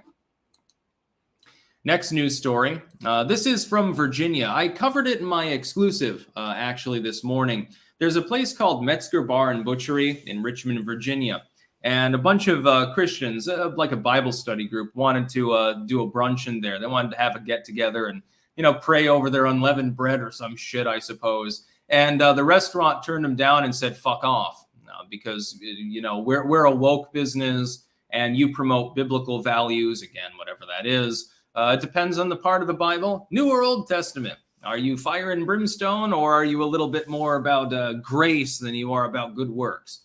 Next news story. This is from Virginia. I covered it in my exclusive actually this morning. There's a place called Metzger Bar and Butchery in Richmond, Virginia. And a bunch of Christians, like a Bible study group, wanted to do a brunch in there. They wanted to have a get-together and, pray over their unleavened bread or some shit, I suppose. And the restaurant turned them down and said, fuck off. Because, we're a woke business and you promote biblical values. Again, whatever that is. It depends on the part of the Bible. New or Old Testament. Are you fire and brimstone, or are you a little bit more about grace than you are about good works?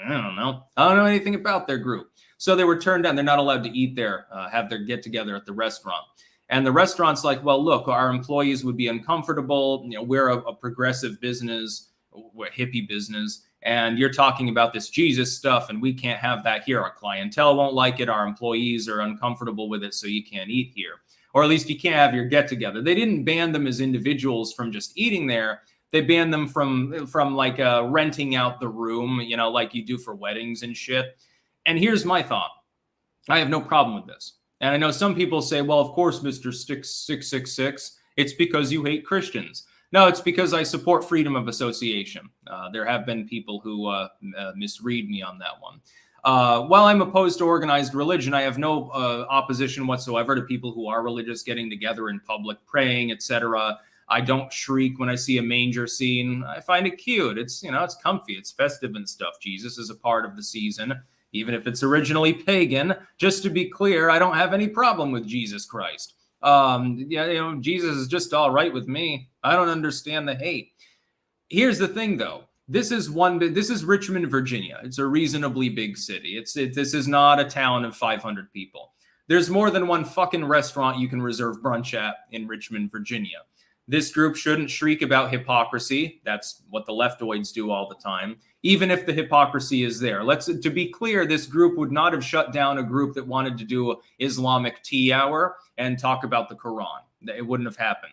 I don't know. I don't know anything about their group. So they were turned down. They're not allowed to eat there, have their get-together at the restaurant. And the restaurant's like, well, look, our employees would be uncomfortable. We're a progressive business, we're a hippie business, and you're talking about this Jesus stuff, and we can't have that here. Our clientele won't like it. Our employees are uncomfortable with it, so you can't eat here. Or at least you can't have your get-together. They didn't ban them as individuals from just eating there. They banned them from like renting out the room, like you do for weddings and shit. And here's my thought. I have no problem with this. And I know some people say, well, of course, Mr. Sticks 666, it's because you hate Christians. No, it's because I support freedom of association. There have been people who misread me on that one. While I'm opposed to organized religion, I have no opposition whatsoever to people who are religious getting together in public, praying, etc. I don't shriek when I see a manger scene. I find it cute. It's, it's comfy. It's festive and stuff. Jesus is a part of the season, even if it's originally pagan. Just to be clear, I don't have any problem with Jesus Christ. Jesus is just all right with me. I don't understand the hate. Here's the thing, though. This is Richmond, Virginia. It's a reasonably big city. This is not a town of 500 people. There's more than one fucking restaurant you can reserve brunch at in Richmond, Virginia. This group shouldn't shriek about hypocrisy. That's what the leftoids do all the time, even if the hypocrisy is there. To be clear, this group would not have shut down a group that wanted to do an Islamic tea hour and talk about the Quran. It wouldn't have happened.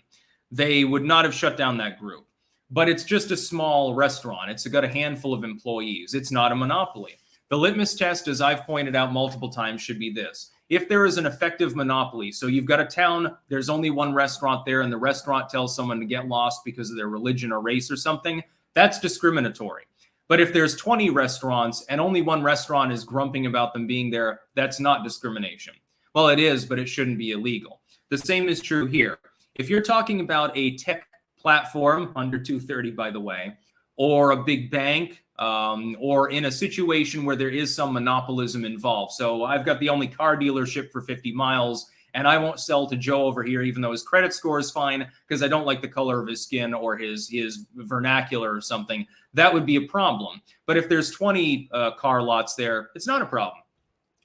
They would not have shut down that group. But it's just a small restaurant. It's got a handful of employees. It's not a monopoly. The litmus test, as I've pointed out multiple times, should be this. If there is an effective monopoly, so you've got a town, there's only one restaurant there, and the restaurant tells someone to get lost because of their religion or race or something, that's discriminatory. But if there's 20 restaurants and only one restaurant is grumping about them being there, that's not discrimination. Well, it is, but it shouldn't be illegal. The same is true here. If you're talking about a tech platform, under 230, by the way, or a big bank, or in a situation where there is some monopolism involved. So I've got the only car dealership for 50 miles, and I won't sell to Joe over here, even though his credit score is fine, because I don't like the color of his skin or his vernacular or something. That would be a problem. But if there's 20 car lots there, it's not a problem.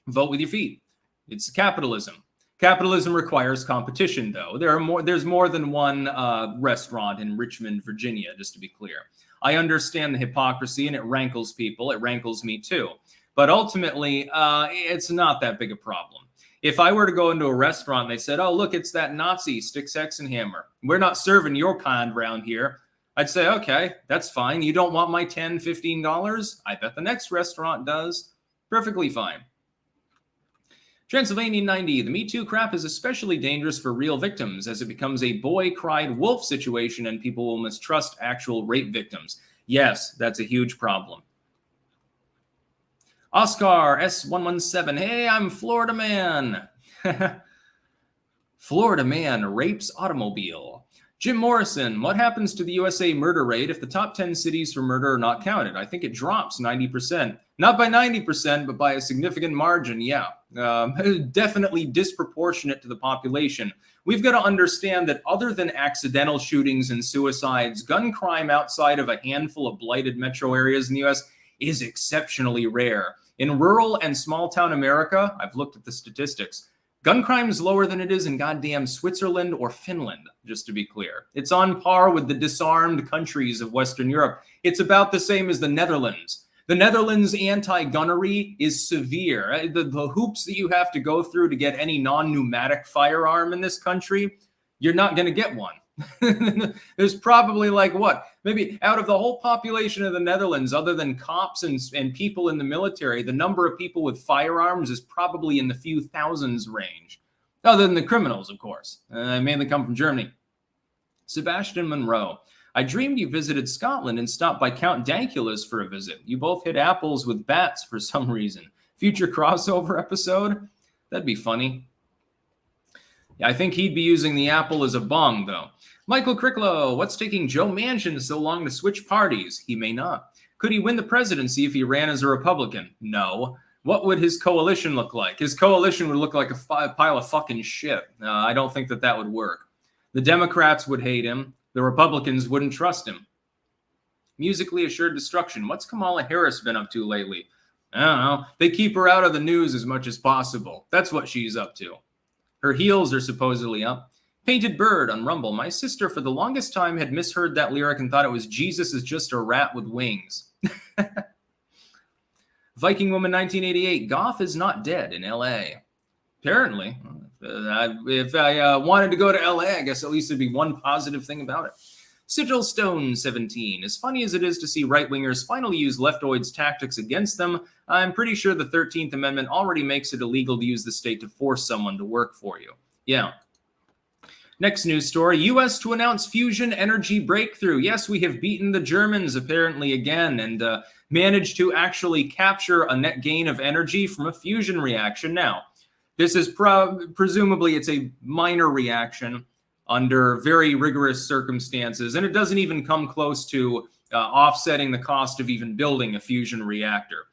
Vote with your feet. It's capitalism. Capitalism requires competition, though. There's more than one restaurant in Richmond, Virginia, just to be clear. I understand the hypocrisy, and it rankles people. It rankles me too. But ultimately, it's not that big a problem. If I were to go into a restaurant and they said, oh, look, it's that Nazi Stick Sexenhammer. We're not serving your kind around here. I'd say, okay, that's fine. You don't want my $10, $15? I bet the next restaurant does. Perfectly fine. Transylvania 90, the Me Too crap is especially dangerous for real victims as it becomes a boy cried wolf situation and people will mistrust actual rape victims. Yes, that's a huge problem. Oscar S117, hey, I'm Florida Man. Florida Man rapes automobile. Jim Morrison, what happens to the USA murder rate if the top 10 cities for murder are not counted? I think it drops 90%. Not by 90%, but by a significant margin, yeah. Definitely disproportionate to the population. We've got to understand that other than accidental shootings and suicides, gun crime outside of a handful of blighted metro areas in the US is exceptionally rare. In rural and small town America, I've looked at the statistics, gun crime is lower than it is in goddamn Switzerland or Finland, just to be clear. It's on par with the disarmed countries of Western Europe. It's about the same as the Netherlands. The Netherlands' anti-gunnery is severe. The hoops that you have to go through to get any non-pneumatic firearm in this country, you're not going to get one. There's probably like what? Maybe out of the whole population of the Netherlands, other than cops and people in the military, the number of people with firearms is probably in the few thousands range. Other than the criminals, of course. Mainly come from Germany. Sebastian Monroe. I dreamed you visited Scotland and stopped by Count Dankula's for a visit. You both hit apples with bats for some reason. Future crossover episode? That'd be funny. Yeah, I think he'd be using the apple as a bong, though. Michael Cricklow, what's taking Joe Manchin so long to switch parties? He may not. Could he win the presidency if he ran as a Republican? No. What would his coalition look like? His coalition would look like a pile of fucking shit. I don't think that would work. The Democrats would hate him. The Republicans wouldn't trust him. Musically assured destruction. What's Kamala Harris been up to lately? I don't know. They keep her out of the news as much as possible. That's what she's up to. Her heels are supposedly up. Painted Bird on Rumble. My sister for the longest time had misheard that lyric and thought it was Jesus is just a rat with wings. Viking Woman 1988. Goth is not dead in L.A. Apparently. If I wanted to go to LA, I guess at least there'd be one positive thing about it. Sigil Stone 17. As funny as it is to see right-wingers finally use leftoids tactics against them, I'm pretty sure the 13th Amendment already makes it illegal to use the state to force someone to work for you. Yeah. Next news story, U.S. to announce fusion energy breakthrough. Yes, we have beaten the Germans apparently again and managed to actually capture a net gain of energy from a fusion reaction. Now, this is presumably it's a minor reaction under very rigorous circumstances, and it doesn't even come close to offsetting the cost of even building a fusion reactor.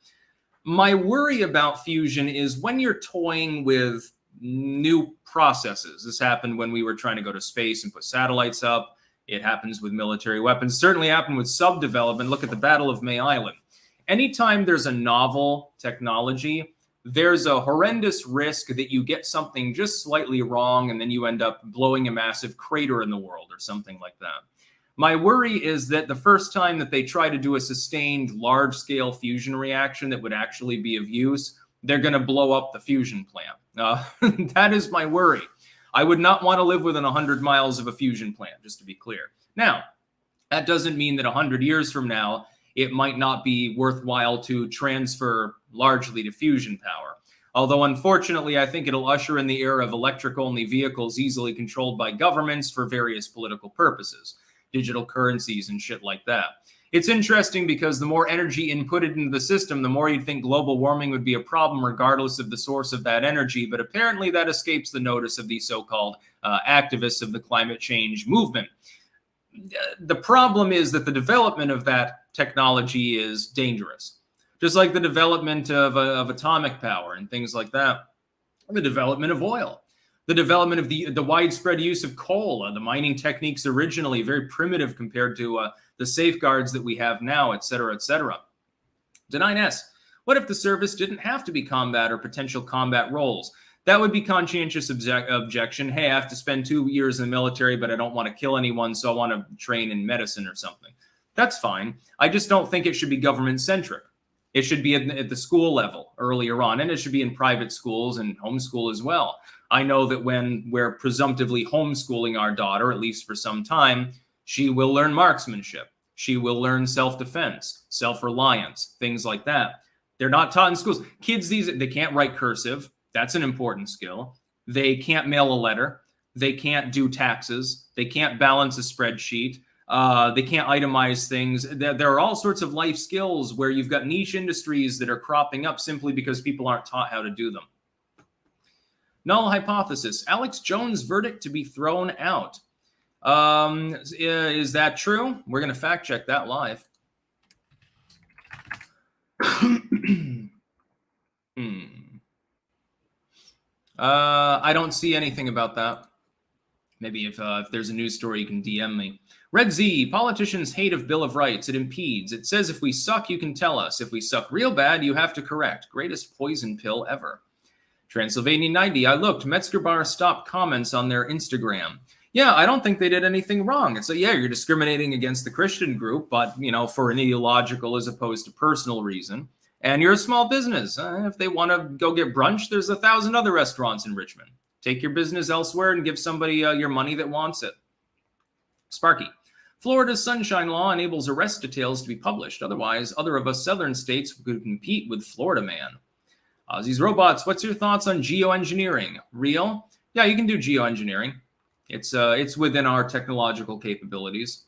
My worry about fusion is when you're toying with new processes. This happened when we were trying to go to space and put satellites up. It happens with military weapons. Certainly happened with sub-development. Look at the Battle of May Island. Anytime there's a novel technology, there's a horrendous risk that you get something just slightly wrong and then you end up blowing a massive crater in the world or something like that. My worry is that the first time that they try to do a sustained large-scale fusion reaction that would actually be of use, they're going to blow up the fusion plant. That is my worry. I would not want to live within 100 miles of a fusion plant, just to be clear. Now, that doesn't mean that 100 years from now, it might not be worthwhile to transfer largely to fusion power. Although, unfortunately, I think it'll usher in the era of electric-only vehicles easily controlled by governments for various political purposes, digital currencies and shit like that. It's interesting because the more energy inputted into the system, the more you'd think global warming would be a problem regardless of the source of that energy. But apparently that escapes the notice of the so-called activists of the climate change movement. The problem is that the development of that technology is dangerous. Just like the development of atomic power and things like that. The development of oil. The development of the widespread use of coal, the mining techniques originally very primitive compared to the safeguards that we have now, et cetera, et cetera. Deny-S. What if the service didn't have to be combat or potential combat roles? That would be conscientious objection. Hey, I have to spend 2 years in the military, but I don't want to kill anyone, so I want to train in medicine or something. That's fine. I just don't think it should be government-centric. It should be at the school level earlier on, and it should be in private schools and homeschool as well. I know that when we're presumptively homeschooling our daughter, at least for some time, she will learn marksmanship. She will learn self-defense, self-reliance, things like that. They're not taught in schools. Kids, they can't write cursive. That's an important skill. They can't mail a letter. They can't do taxes. They can't balance a spreadsheet. They can't itemize things. There are all sorts of life skills where you've got niche industries that are cropping up simply because people aren't taught how to do them. Null hypothesis. Alex Jones' verdict to be thrown out. Is that true? We're going to fact check that live. I don't see anything about that. Maybe if there's a news story, you can DM me. Red Z, politicians' hate of Bill of Rights. It impedes. It says if we suck, you can tell us. If we suck real bad, you have to correct. Greatest poison pill ever. Transylvania 90, I looked. Metzger Bar stopped comments on their Instagram. Yeah, I don't think they did anything wrong. It's like, yeah, you're discriminating against the Christian group, but, you know, for an ideological as opposed to personal reason. And you're a small business. If they want to go get brunch, there's 1,000 other restaurants in Richmond. Take your business elsewhere and give somebody your money that wants it. Sparky. Florida's Sunshine Law enables arrest details to be published. Otherwise, other of us southern states could compete with Florida Man. Ozzy's Robots, what's your thoughts on geoengineering? Real? Yeah, you can do geoengineering. It's within our technological capabilities.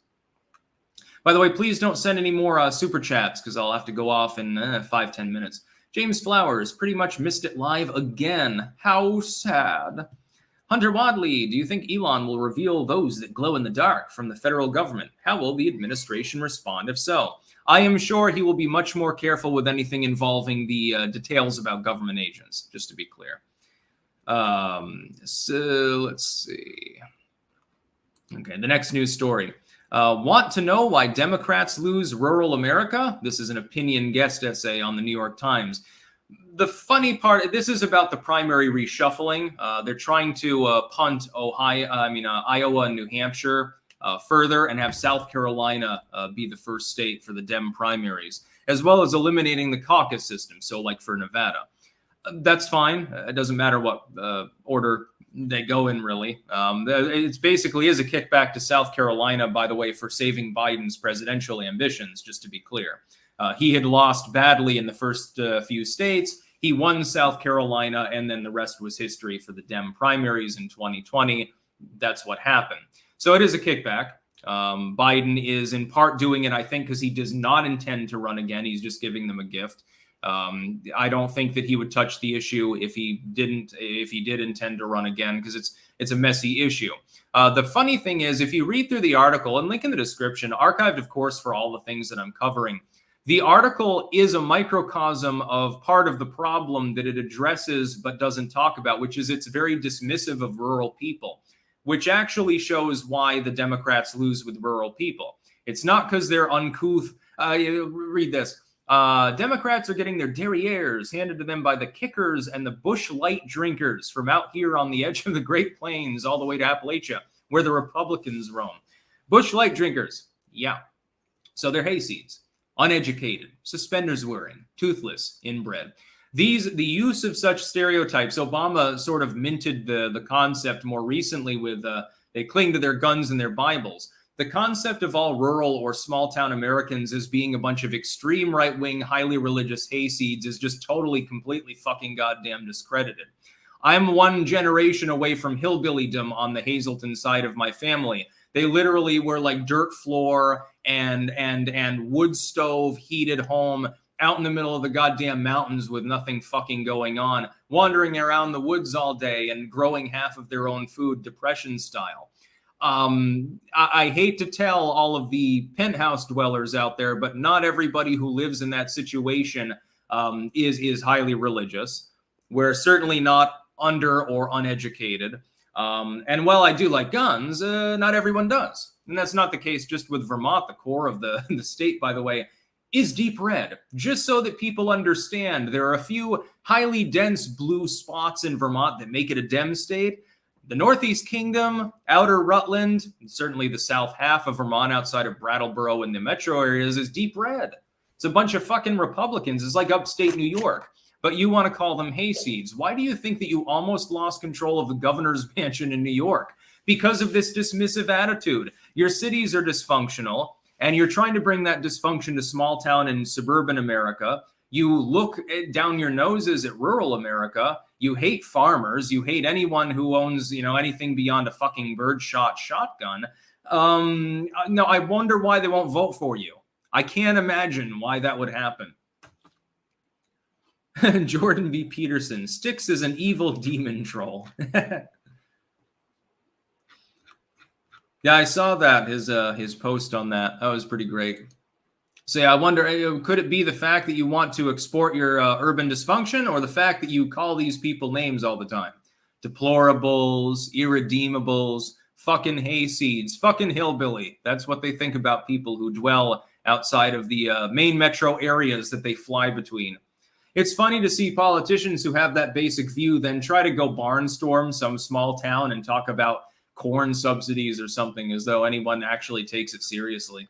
By the way, please don't send any more super chats because I'll have to go off in 5-10 minutes. James Flowers, pretty much missed it live again. How sad. Hunter Wadley, do you think Elon will reveal those that glow in the dark from the federal government? How will the administration respond if so? I am sure he will be much more careful with anything involving the details about government agents, just to be clear. So let's see. Okay, the next news story. Want to know why Democrats lose rural America? This is an opinion guest essay on the New York Times. The funny part, this is about the primary reshuffling. They're trying to punt Iowa and New Hampshire further and have South Carolina be the first state for the Dem primaries, as well as eliminating the caucus system. So like for Nevada. That's fine. It doesn't matter what order they go in, really. It basically is a kickback to South Carolina, by the way, for saving Biden's presidential ambitions, just to be clear. He had lost badly in the first few states. He won South Carolina, and then the rest was history for the Dem primaries in 2020. That's what happened. So it is a kickback. Biden is in part doing it, I think, because he does not intend to run again. He's just giving them a gift. I don't think that he would touch the issue if he did intend to run again, because it's a messy issue. The funny thing is, if you read through the article, and link in the description, archived, of course, for all the things that I'm covering, the article is a microcosm of part of the problem that it addresses but doesn't talk about, which is it's very dismissive of rural people, which actually shows why the Democrats lose with rural people. It's not because they're uncouth. Read this. Democrats are getting their derrieres handed to them by the kickers and the Busch Light drinkers from out here on the edge of the Great Plains all the way to Appalachia, where the Republicans roam. Busch Light drinkers, yeah. So they're hayseeds, uneducated, suspenders wearing, toothless, inbred. The use of such stereotypes, Obama sort of minted the concept more recently with they cling to their guns and their Bibles. The concept of all rural or small-town Americans as being a bunch of extreme right-wing, highly religious hayseeds is just totally, completely fucking goddamn discredited. I'm one generation away from hillbillydom on the Hazleton side of my family. They literally were like dirt floor and wood stove heated home out in the middle of the goddamn mountains with nothing fucking going on, wandering around the woods all day and growing half of their own food, Depression style. I hate to tell all of the penthouse dwellers out there, but not everybody who lives in that situation is highly religious. We're certainly not under or uneducated. And while I do like guns, not everyone does. And that's not the case just with Vermont, the core of the state, by the way. is deep red. Just so that people understand, there are a few highly dense blue spots in Vermont that make it a Dem state. The Northeast Kingdom, outer Rutland, and certainly the south half of Vermont outside of Brattleboro and the metro areas is deep red. It's a bunch of fucking Republicans. It's like upstate New York. But you want to call them hayseeds. Why do you think that you almost lost control of the governor's mansion in New York? Because of this dismissive attitude. Your cities are dysfunctional, and you're trying to bring that dysfunction to small town and suburban America. You look down your noses at rural America. You hate farmers. You hate anyone who owns, anything beyond a fucking birdshot shotgun. No, I wonder why they won't vote for you. I can't imagine why that would happen. Jordan B. Peterson, Styx is an evil demon troll. Yeah, I saw that, his post on that. That was pretty great. So yeah, I wonder, could it be the fact that you want to export your urban dysfunction, or the fact that you call these people names all the time? Deplorables, irredeemables, fucking hayseeds, fucking hillbilly. That's what they think about people who dwell outside of the main metro areas that they fly between. It's funny to see politicians who have that basic view then try to go barnstorm some small town and talk about corn subsidies or something, as though anyone actually takes it seriously.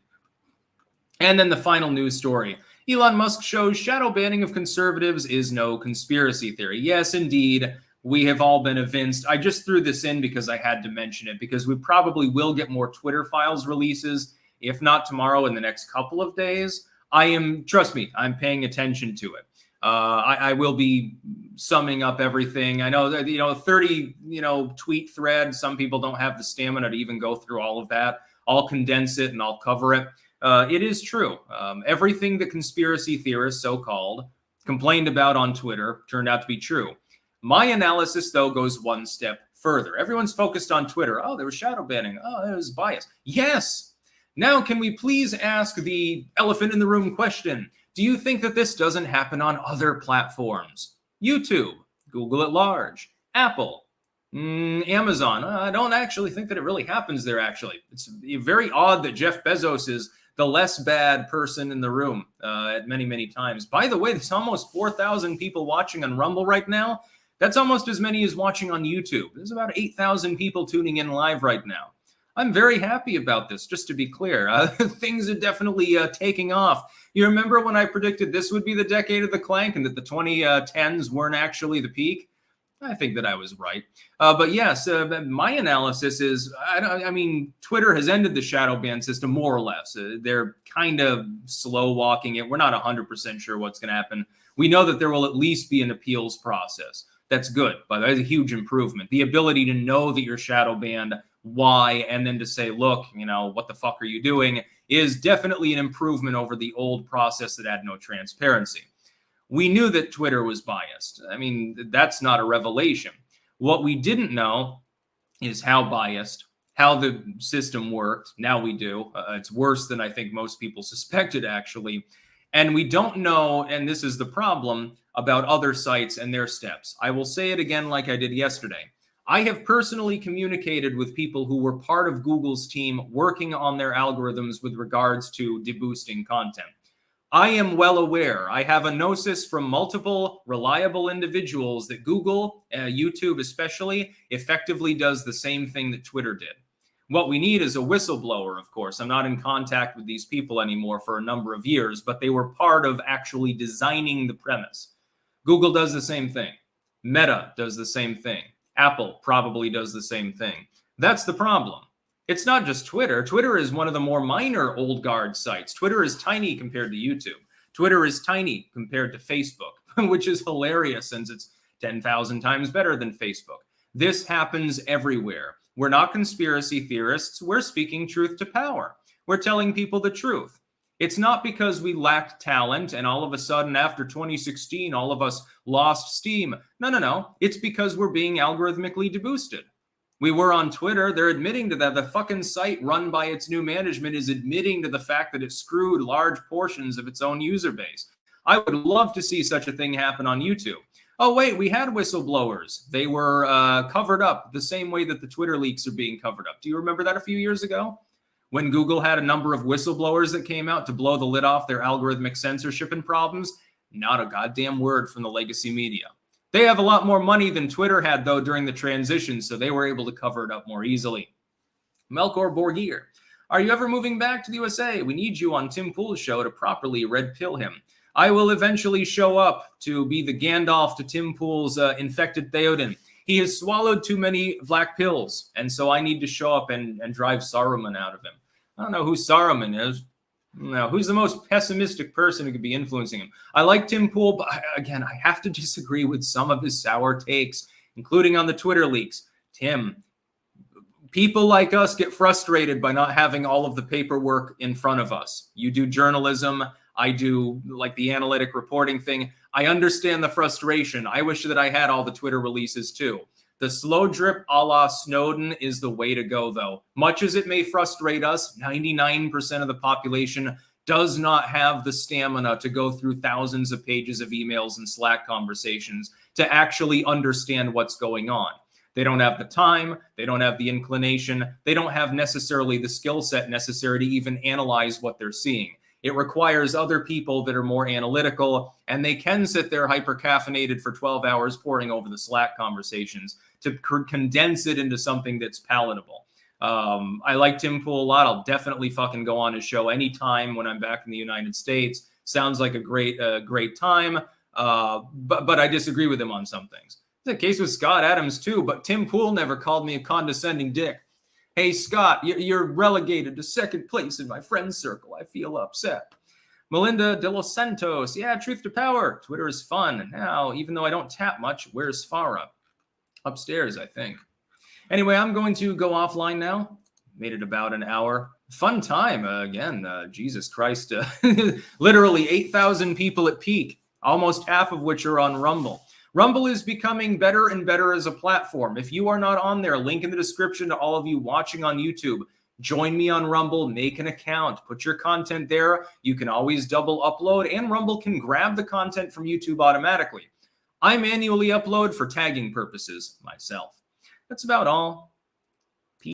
And then the final news story. Elon Musk shows shadow banning of conservatives is no conspiracy theory. Yes, indeed, we have all been evinced. I just threw this in because I had to mention it, because we probably will get more Twitter files releases, if not tomorrow, in the next couple of days. Trust me, I'm paying attention to it. I will be summing up everything. I know that, 30, tweet thread. Some people don't have the stamina to even go through all of that. I'll condense it and I'll cover it. It is true. Everything the conspiracy theorists, so-called, complained about on Twitter turned out to be true. My analysis, though, goes one step further. Everyone's focused on Twitter. Oh, there was shadow banning. Oh, there was bias. Yes. Now, can we please ask the elephant in the room question? Do you think that this doesn't happen on other platforms? YouTube, Google at large, Apple, Amazon. I don't actually think that it really happens there, actually. It's very odd that Jeff Bezos is the less bad person in the room at many, many times. By the way, there's almost 4,000 people watching on Rumble right now. That's almost as many as watching on YouTube. There's about 8,000 people tuning in live right now. I'm very happy about this, just to be clear. Things are definitely taking off. You remember when I predicted this would be the decade of the clank and that the 2010s weren't actually the peak? I think that I was right. But yes, my analysis is, Twitter has ended the shadow ban system more or less. They're kind of slow walking it. We're not 100% sure what's going to happen. We know that there will at least be an appeals process. That's good, but that's a huge improvement. The ability to know that you're shadow banned, why, and then to say, look, what the fuck are you doing, is definitely an improvement over the old process that had no transparency. We knew that Twitter was biased. That's not a revelation. What we didn't know is how biased, how the system worked. Now we do. It's worse than I think most people suspected, actually. And we don't know, and this is the problem, about other sites and their steps. I will say it again like I did yesterday. I have personally communicated with people who were part of Google's team working on their algorithms with regards to deboosting content. I am well aware, I have a gnosis from multiple reliable individuals that Google, YouTube especially, effectively does the same thing that Twitter did. What we need is a whistleblower, of course. I'm not in contact with these people anymore for a number of years, but they were part of actually designing the premise. Google does the same thing. Meta does the same thing. Apple probably does the same thing. That's the problem. It's not just Twitter. Twitter is one of the more minor old guard sites. Twitter is tiny compared to YouTube. Twitter is tiny compared to Facebook, which is hilarious since it's 10,000 times better than Facebook. This happens everywhere. We're not conspiracy theorists. We're speaking truth to power. We're telling people the truth. It's not because we lacked talent and all of a sudden after 2016, all of us lost steam. No. It's because we're being algorithmically deboosted. We were on Twitter. They're admitting to that. The fucking site run by its new management is admitting to the fact that it screwed large portions of its own user base. I would love to see such a thing happen on YouTube. Oh, wait, we had whistleblowers. They were covered up the same way that the Twitter leaks are being covered up. Do you remember that a few years ago? when Google had a number of whistleblowers that came out to blow the lid off their algorithmic censorship and problems? Not a goddamn word from the legacy media. They have a lot more money than Twitter had, though, during the transition, so they were able to cover it up more easily. Melkor Borgir, are you ever moving back to the USA? We need you on Tim Pool's show to properly red pill him. I will eventually show up to be the Gandalf to Tim Pool's infected Theoden. He has swallowed too many black pills, and so I need to show up and drive Saruman out of him. I don't know who Saruman is. No, who's the most pessimistic person who could be influencing him? I like Tim Pool, but again, I have to disagree with some of his sour takes, including on the Twitter leaks. Tim, people like us get frustrated by not having all of the paperwork in front of us. You do journalism. I do like the analytic reporting thing. I understand the frustration. I wish that I had all the Twitter releases too. The slow drip a la Snowden is the way to go, though. Much as it may frustrate us, 99% of the population does not have the stamina to go through thousands of pages of emails and Slack conversations to actually understand what's going on. They don't have the time. They don't have the inclination. They don't have necessarily the skill set necessary to even analyze what they're seeing. It requires other people that are more analytical, and they can sit there hyper-caffeinated for 12 hours poring over the Slack conversations to condense it into something that's palatable. I like Tim Pool a lot. I'll definitely fucking go on his show anytime when I'm back in the United States. Sounds like a great time, but I disagree with him on some things. It's the case with Scott Adams too, but Tim Pool never called me a condescending dick. Hey, Scott, you're relegated to second place in my friend circle. I feel upset. Melinda de los Santos. Yeah, truth to power. Twitter is fun. Now, even though I don't tap much, where's Farah? Upstairs, I think. Anyway, I'm going to go offline now. Made it about an hour. Fun time. Again, Jesus Christ. Literally 8,000 people at peak, almost half of which are on Rumble. Rumble is becoming better and better as a platform. If you are not on there, link in the description to all of you watching on YouTube. Join me on Rumble, make an account, put your content there. You can always double upload, and Rumble can grab the content from YouTube automatically. I manually upload for tagging purposes myself. That's about all.